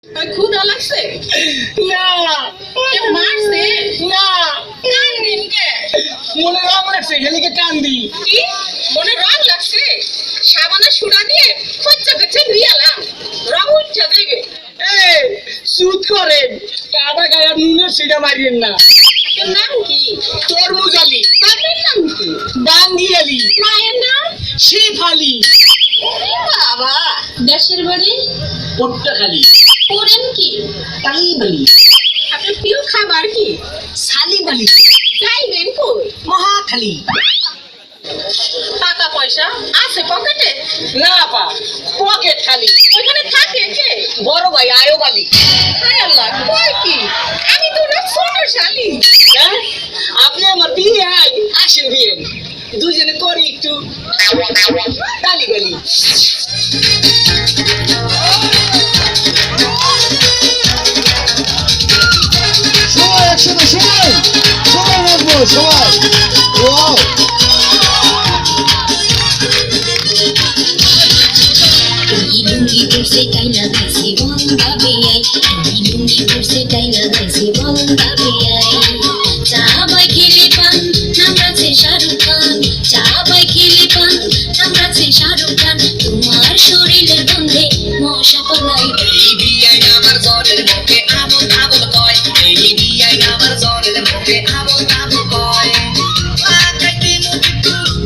ক্ষুধা লাগছে না মারছে না কান দিন কে মনে রং লাগছে হেলিকে কান্দি কি মনে রং লাগছে সাবানা সুরা দিয়ে খচ্চা খচ্চা ধুইয়ালাম রং উঠছে যাইবে এই সুদ করেন কাদা গায়ে নুনের সিডা মারিয়েন না তোর নাম কি তরমুজ আলী বাপের নাম কি বাঙ্গি আলী মায়ের নাম শেফ আলী ওরে বাবা দেশের বাড়ি পট্টাখালী করেন কি কালীবালি আপনার প্রিয় খাবার কি সালিবালি যাইবেন কই মহাখালী টাকা পয়সা আছে পকেটে না পা পকেট খালি ওইখানে থাকে কে বড় ভাই আয়ব আলী হায় আল্লাহ কই কি আমি তো না ছোট শালি হ্যাঁ আপনি আমার বিয়ে আসেন বিয়ে দুজনে করি একটু কালীবালি সবাই একসাথে সবাই সবাই নাচবো সবাই ওয়াও লুঙ্গি পরছে টাইনা খাইছে বন্ধা বেয়াই লুঙ্গি পরছে টাইনা খাইছে বন্ধা বেয়াই চা বাই খেলে পান নামরাছে শাহরুখ খান চা বাই খেলে পান নামরাছে শাহরুখ খান তোমার শরীরের গন্ধে মশা পালাই এই বিয়াই আমার জ্বরের মুখে আবল আবল কয় এই বিয়াই আমার জ্বরের মুখে আবল আবল কয় লাগাইতে মুখে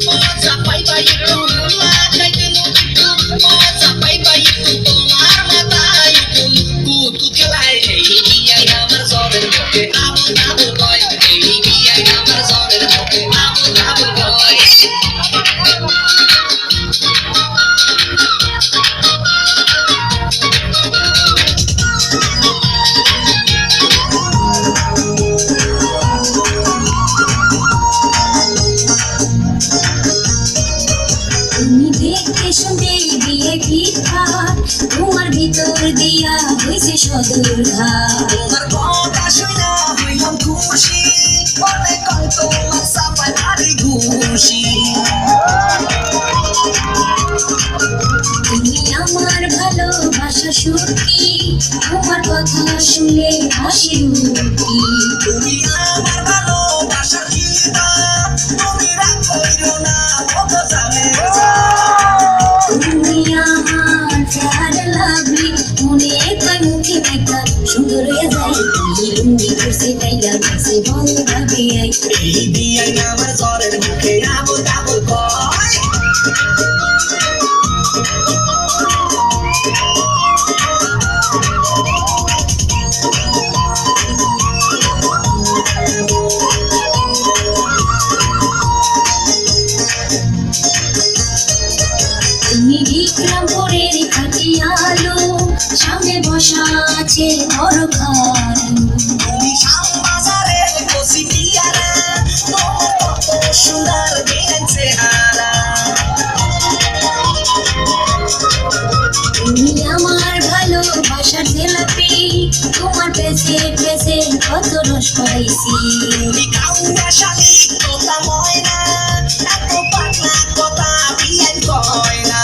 মজা পাইবা একটু লাগাইতে মুখে মজা পাইবা একটু তোমার মাথায় কুতু খেলায় এই বিয়াই আমার জ্বরের মুখে আবল আবল কয় এই বিয়াই আমার জ্বরের মুখে আবল আবল কয় তুমি দেখতে শুনতে বিয়ে ফিটফাট তোমার ভিতর দিয়া হয়েছে সদর ঘাট তোমার কথা শুনা হইলাম খুশি অনেক তোমার সাফাই ভারী খুশি তুমি আমার ভালোবাসা সত্যি তোমার কথা শুনে হাসি রুটি তুমি আমার ভালোবাসা চিন্তা তুমি রাগ কইরো না কত জানে তুমি আমার ফেয়ার লাভলি মনে কয় মুখে একটা সুন্দর হয়ে যায় তুমি লুঙ্গি করছে তাই লাগাইছে বন্ধা বেয়াই এই বিয়াই আমার জ্বরের মুখে আবল আবল কয় তুমি বিক্রমপুরের খাটি আলো সামনে বসা আছে বড় খালু তুমি শ্যামবাজারে কষি পিয়ারা তোমার কত সুন্দর বেন চেহারা তুমি আমার ভালোবাসার জেলাপি তোমার পেছে পেছে কত রস পাইছি তুমি কাউয়া শালি কথা ময়না এত পাতলা কথা বিয়াই কয় না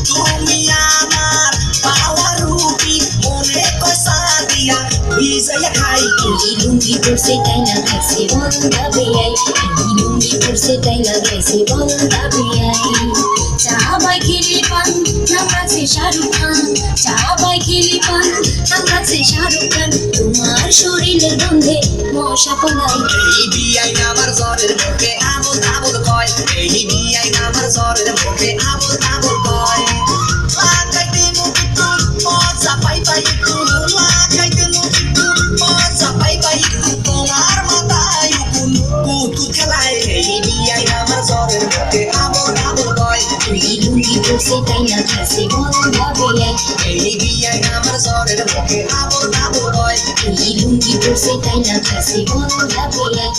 তুমি আমার পাওয়া রুটি মনে কষা দিয়া ভিজাইয়া খাই এই লুঙ্গি পরছে তাই না খাইছে বন্ধা বেয়াই এই লুঙ্গি পরছে তাই না খাইছে বন্ধা বেয়াই চা বাই খেলে পান নামরাছে শাহরুখ খান চা বাই খেলে পান নামরাছে শাহরুখ খান তোমার শরীরের গন্ধে মশা পালাই এই বিয়াই আমার জ্বরের মুখে আবল আবল কয় এই বিয়াই আমার জ্বরের মুখে আবল আবল কয় লাগাইতে মুখে তোর মজা পাইবা একটু লাগাইতে মুখে তোর মজা পাইবা একটু তোমার মাথায় কুতু খেলায় এই বিয়াই আমার জ্বরের মুখে আবল আবল কয় এই লুঙ্গি পরছে তাই না খাইছে বন্ধা বেয়াই এই বিয়াই আমার জ্বরের মুখে আবল আবল কয় এই লুঙ্গি পরছে তাই না খাইছে বন্ধা বেয়াই